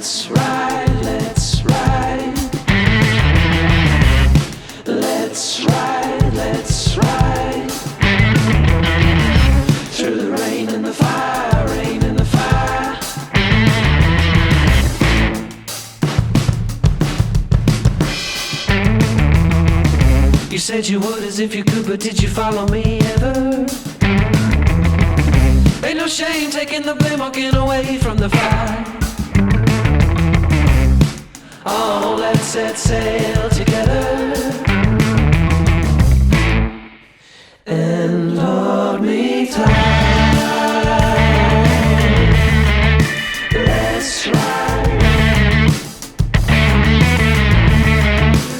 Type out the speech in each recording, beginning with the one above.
let's ride, let's ride. Let's ride, let's ride. Through the rain and the fire, rain and the fire. You said you would as if you could, but did you follow me ever? Ain't no shame taking the blame, walking away from the fire. Oh, let's set sail together and hold me tight. Let's ride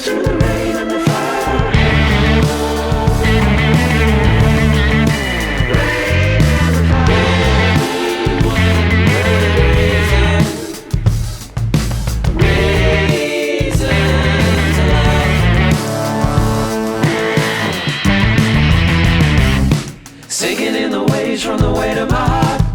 through the rain and the fire. Rain and the fire. Reason to love. Sinking in the waves from the weight of my heart.